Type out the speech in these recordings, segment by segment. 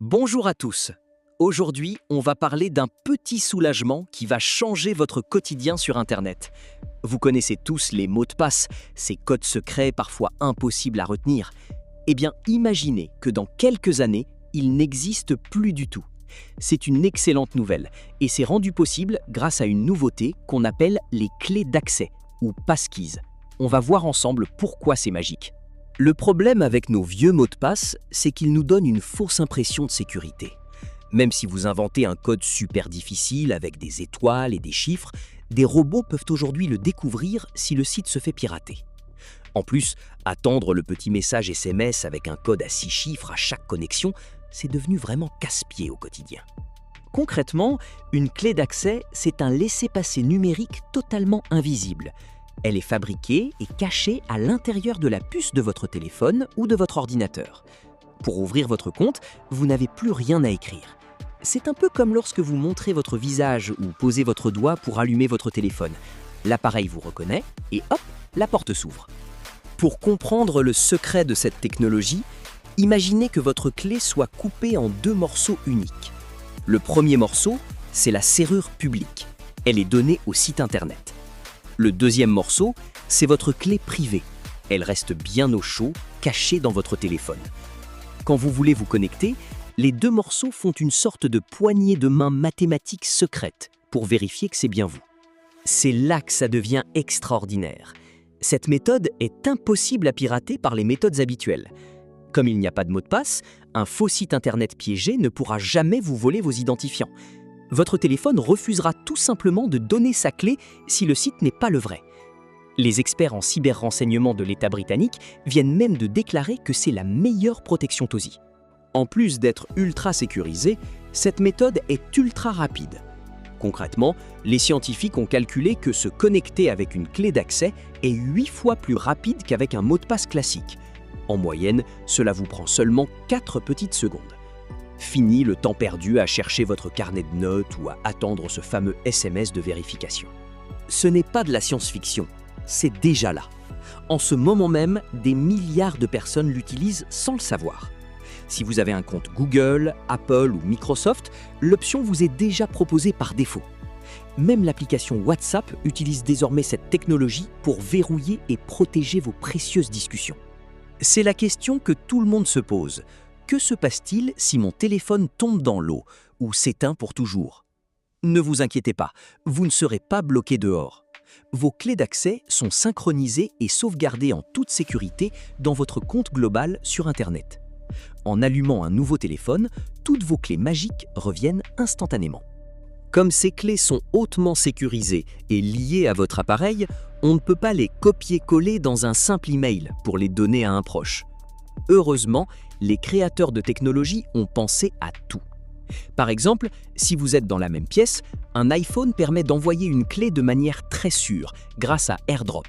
Bonjour à tous. Aujourd'hui, on va parler d'un petit soulagement qui va changer votre quotidien sur Internet. Vous connaissez tous les mots de passe, ces codes secrets parfois impossibles à retenir. Eh bien, imaginez que dans quelques années, ils n'existent plus du tout. C'est une excellente nouvelle et c'est rendu possible grâce à une nouveauté qu'on appelle les clés d'accès ou passkeys. On va voir ensemble pourquoi c'est magique. Le problème avec nos vieux mots de passe, c'est qu'ils nous donnent une fausse impression de sécurité. Même si vous inventez un code super difficile avec des étoiles et des chiffres, des robots peuvent aujourd'hui le découvrir si le site se fait pirater. En plus, attendre le petit message SMS avec un code à 6 chiffres à chaque connexion, c'est devenu vraiment casse-pied au quotidien. Concrètement, une clé d'accès, c'est un laissez-passer numérique totalement invisible. Elle est fabriquée et cachée à l'intérieur de la puce de votre téléphone ou de votre ordinateur. Pour ouvrir votre compte, vous n'avez plus rien à écrire. C'est un peu comme lorsque vous montrez votre visage ou posez votre doigt pour allumer votre téléphone. L'appareil vous reconnaît et hop, la porte s'ouvre. Pour comprendre le secret de cette technologie, imaginez que votre clé soit coupée en 2 morceaux uniques. Le premier morceau, c'est la serrure publique. Elle est donnée au site internet. Le deuxième morceau, c'est votre clé privée. Elle reste bien au chaud, cachée dans votre téléphone. Quand vous voulez vous connecter, les 2 morceaux font une sorte de poignée de main mathématique secrète pour vérifier que c'est bien vous. C'est là que ça devient extraordinaire. Cette méthode est impossible à pirater par les méthodes habituelles. Comme il n'y a pas de mot de passe, un faux site internet piégé ne pourra jamais vous voler vos identifiants. Votre téléphone refusera tout simplement de donner sa clé si le site n'est pas le vrai. Les experts en cyberrenseignement de l'État britannique viennent même de déclarer que c'est la meilleure protection TOSI. En plus d'être ultra sécurisée, cette méthode est ultra rapide. Concrètement, les scientifiques ont calculé que se connecter avec une clé d'accès est 8 fois plus rapide qu'avec un mot de passe classique. En moyenne, cela vous prend seulement 4 petites secondes. Fini le temps perdu à chercher votre carnet de notes ou à attendre ce fameux SMS de vérification. Ce n'est pas de la science-fiction, c'est déjà là. En ce moment même, des milliards de personnes l'utilisent sans le savoir. Si vous avez un compte Google, Apple ou Microsoft, l'option vous est déjà proposée par défaut. Même l'application WhatsApp utilise désormais cette technologie pour verrouiller et protéger vos précieuses discussions. C'est la question que tout le monde se pose. Que se passe-t-il si mon téléphone tombe dans l'eau ou s'éteint pour toujours? Ne vous inquiétez pas, vous ne serez pas bloqué dehors. Vos clés d'accès sont synchronisées et sauvegardées en toute sécurité dans votre compte global sur Internet. En allumant un nouveau téléphone, toutes vos clés magiques reviennent instantanément. Comme ces clés sont hautement sécurisées et liées à votre appareil, on ne peut pas les copier-coller dans un simple email pour les donner à un proche. Heureusement, les créateurs de technologies ont pensé à tout. Par exemple, si vous êtes dans la même pièce, un iPhone permet d'envoyer une clé de manière très sûre, grâce à AirDrop.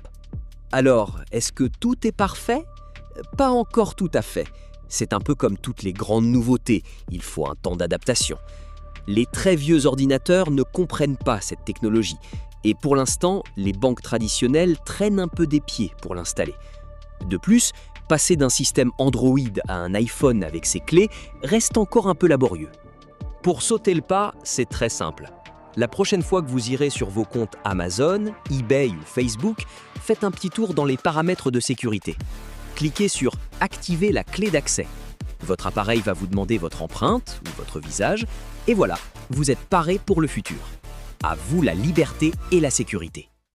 Alors, est-ce que tout est parfait? Pas encore tout à fait. C'est un peu comme toutes les grandes nouveautés, il faut un temps d'adaptation. Les très vieux ordinateurs ne comprennent pas cette technologie, et pour l'instant, les banques traditionnelles traînent un peu des pieds pour l'installer. De plus, passer d'un système Android à un iPhone avec ses clés reste encore un peu laborieux. Pour sauter le pas, c'est très simple. La prochaine fois que vous irez sur vos comptes Amazon, eBay ou Facebook, faites un petit tour dans les paramètres de sécurité. Cliquez sur « Activer la clé d'accès ». Votre appareil va vous demander votre empreinte ou votre visage, et voilà, vous êtes paré pour le futur. À vous la liberté et la sécurité.